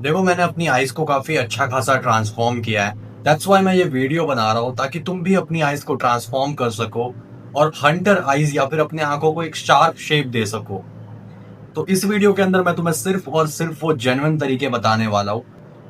देखो, मैंने अपनी आइज़ को काफ़ी अच्छा खासा ट्रांसफ़ॉर्म किया है। दैट्स व्हाई मैं ये वीडियो बना रहा हूँ, ताकि तुम भी अपनी आइज़ को ट्रांसफ़ॉर्म कर सको और हंटर आइज़ या फिर अपनी आँखों को एक शार्प शेप दे सको। तो इस वीडियो के अंदर मैं तुम्हें सिर्फ़ और सिर्फ़ वो जेन्युइन तरीके बताने वाला हूँ।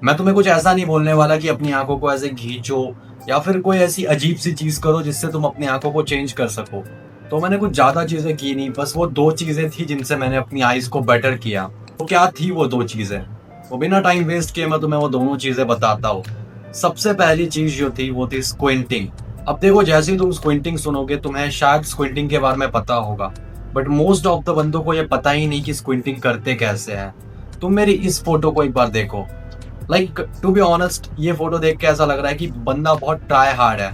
मैं तुम्हें कुछ ऐसा नहीं बोलने वाला कि अपनी आँखों को ऐसे खींचो या फिर कोई ऐसी अजीब-सी चीज़ करो जिससे तुम अपनी आँखों को चेंज कर सको। तो मैंने कुछ ज़्यादा चीज़ें की नहीं, बस वो 2 चीज़ें थी जिनसे मैंने अपनी आइज़ को बेटर किया। तो क्या थी वो 2 चीज़ें? तो बिना टाइम वेस्ट किए मैं तुम्हें वो दोनों चीज़ें बताता हूँ। सबसे पहली चीज़ जो थी वो थी स्क्विंटिंग। अब देखो, जैसे ही तुम स्क्विंटिंग सुनोगे तुम्हें शायद स्क्विंटिंग के बारे में पता होगा, बट मोस्ट ऑफ द बंदों को ये पता ही नहीं कि स्क्विंटिंग करते कैसे हैं। तुम मेरी इस फोटो को एक बार देखो। टू बी ऑनेस्ट, ये फोटो देख के ऐसा लग रहा है कि बंदा बहुत ट्राई हार्ड है।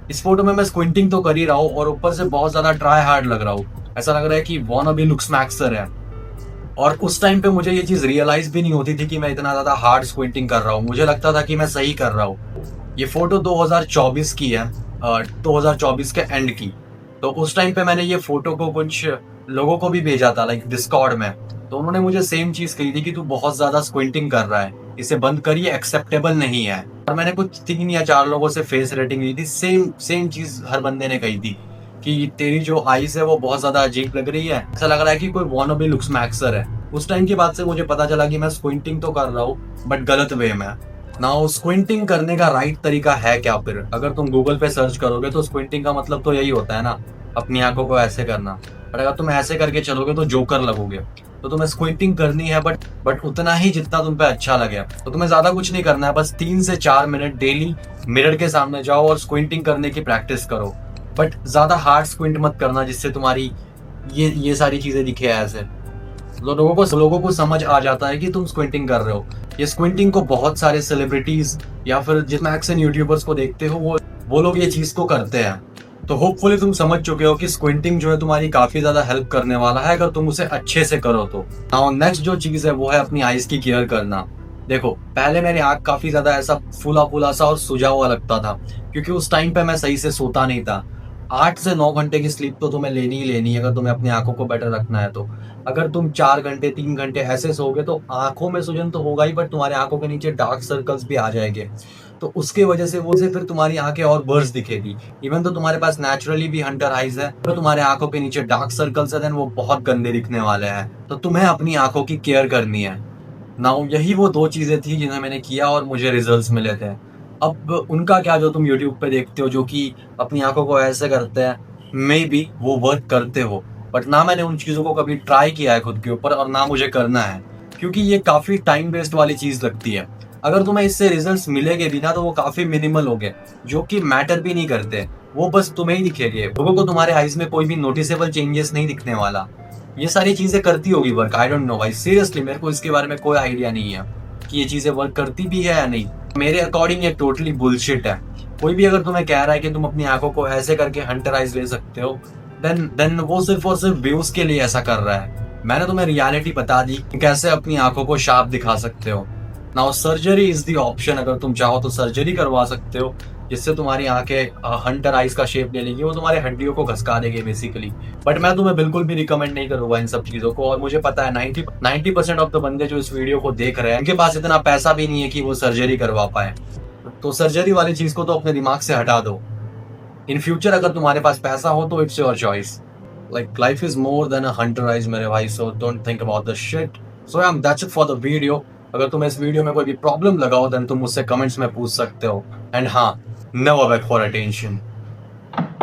इस फोटो में मैं स्क्विंटिंग तो कर ही रहा हूँ और ऊपर से बहुत ज्यादा ट्राई हार्ड लग रहा हूँ। ऐसा लग रहा है कि वॉन अबी लुक्स मैक्सर है। और उस टाइम पे मुझे ये चीज रियलाइज भी नहीं होती थी कि मैं इतना ज्यादा हार्ड स्क्विंटिंग कर रहा हूँ। मुझे लगता था कि मैं सही कर रहा हूँ। ये फोटो 2024 की है, 2024 के एंड की। तो उस टाइम पे मैंने ये फोटो को कुछ लोगों को भी भेजा था, लाइक डिस्कॉर्ड में। तो उन्होंने मुझे सेम चीज कही थी कि तू बहुत ज्यादा स्क्विंटिंग कर रहा है, इसे बंद कर, ये एक्सेप्टेबल नहीं है। और मैंने कुछ 3 या 4 लोगों से फेस रेटिंग ली थी, सेम सेम चीज हर बंदे ने कही थी कि तेरी जो आईज है वो बहुत ज्यादा अजीब लग रही है, ऐसा लग रहा है कि कोई वॉनबी लुक्स मैक्सर है। उस टाइम की बात से मुझे पता चला कि मैं स्क्विंटिंग तो कर रहा हूँ, बट गलत वे में। नाउ स्क्विंटिंग करने का राइट तरीका है क्या? फिर अगर तुम गूगल पे सर्च करोगे तो स्क्विंटिंग का मतलब तो यही होता है ना, अपनी आंखों को ऐसे करना। और अगर तुम ऐसे करके चलोगे तो जोकर लगोगे। तो तुम्हें स्क्विंटिंग करनी है, बट उतना ही जितना तुम पे अच्छा लगे। तो तुम्हें ज्यादा कुछ नहीं करना है, बस 3 से 4 मिनट डेली मिरर के सामने जाओ और स्क्विंटिंग करने की प्रैक्टिस करो। बट ज्यादा हार्ड स्क्विंट मत करना जिससे तुम्हारी ये सारी चीजें दिखे ऐसे। तो लोगों को समझ आ जाता है कि तुम स्क्विंटिंग कर रहे हो। ये स्क्विंटिंग को बहुत सारे सेलिब्रिटीज या फिर जितने एक्शन यूट्यूबर्स को देखते हो वो लोग ये चीज को करते हैं। तो होपफुली तुम समझ चुके हो कि स्क्विंटिंग जो है तुम्हारी काफी ज्यादा हेल्प करने वाला है अगर तुम उसे अच्छे से करो तो। नाउ नेक्स्ट जो चीज है वो है अपनी आईज की केयर करना। देखो, पहले मेरी आंख काफी ज्यादा ऐसा फूला फूला सा और सुजा हुआ लगता था, क्योंकि उस टाइम पे मैं सही से सोता नहीं था। 8 से 9 घंटे की स्लीप तो तुम्हें लेनी ही लेनी है अगर तुम्हें अपनी आंखों को बेटर रखना है। तो अगर तुम 4 घंटे 3 घंटे ऐसे सोओगे तो आंखों में सूजन तो होगा ही, बट तुम्हारे आंखों के नीचे डार्क सर्कल्स भी आ जाएंगे। तो उसके वजह से वो से फिर तुम्हारी आंखें और वर्स दिखेगी। इवन तो तुम्हारे पास नेचुरली भी हंटर आइज है, तो तुम्हारे आंखों के नीचे डार्क सर्कल्स है, देन वो बहुत गंदे दिखने वाले हैं। तो तुम्हें अपनी आंखों की केयर करनी है। नाउ यही वो 2 चीजें थी जिन्हें मैंने किया और मुझे रिजल्ट्स मिले थे। अब उनका क्या, जो तुम यूट्यूब पे देखते हो जो कि अपनी आंखों को ऐसे करते हैं, मे बी वो वर्क करते हो, बट ना मैंने उन चीजों को कभी ट्राई किया है खुद के ऊपर और ना मुझे करना है, क्योंकि ये काफी टाइम वेस्ट वाली चीज लगती है। अगर तुम्हें इससे रिजल्ट्स मिलेंगे भी ना तो वो काफी मिनिमल होंगे, जो कि मैटर भी नहीं करते। वो बस तुम्हें ही दिखेंगे, लोगों को तुम्हारे आईज में कोई भी नोटिसेबल चेंजेस नहीं दिखने वाला। ये सारी चीजें करती होगी वर्क, आई डोंट नो भाई, सीरियसली मेरे को इसके बारे में कोई आइडिया नहीं है कि ये चीजें वर्क करती भी है या नहीं। मेरे अकॉर्डिंग ये टोटली बुलशिट है। कोई भी अगर तुम्हें कह रहा है कि तुम अपनी आंखों को ऐसे करके हंटर आइज ले सकते हो, देन वो सिर्फ और सिर्फ व्यूज के लिए ऐसा कर रहा है। मैंने तुम्हें रियलिटी बता दी कि कैसे अपनी आंखों को शार्प दिखा सकते हो। Now surgery is the option. अगर तुम चाहो तो सर्जरी करवा सकते हो, जिससे तुम्हारी आंखें हंटर आइज का शेप ले लेंगी, वो तुम्हारे हड्डियों को घसका देंगे बेसिकली। बट मैं तुम्हें बिल्कुल भी रिकमेंड नहीं करूंगा इन सब चीजों को। और मुझे पता है 90% ऑफ द बंदे जो इस वीडियो को देख रहे हैं उनके पास इतना पैसा भी नहीं है कि वो सर्जरी करवा पाए। तो सर्जरी वाली चीज को तो अपने दिमाग से हटा दो। इन फ्यूचर अगर तुम्हारे पास पैसा हो तो it's your choice. Like life is more than a Hunter eyes मेरे भाई, so don't think about the shit. So that's it for the video. अगर तुम्हें इस वीडियो में कोई भी प्रॉब्लम लगा हो देन तुम मुझसे कमेंट्स में पूछ सकते हो। एंड हाँ, never beg for attention.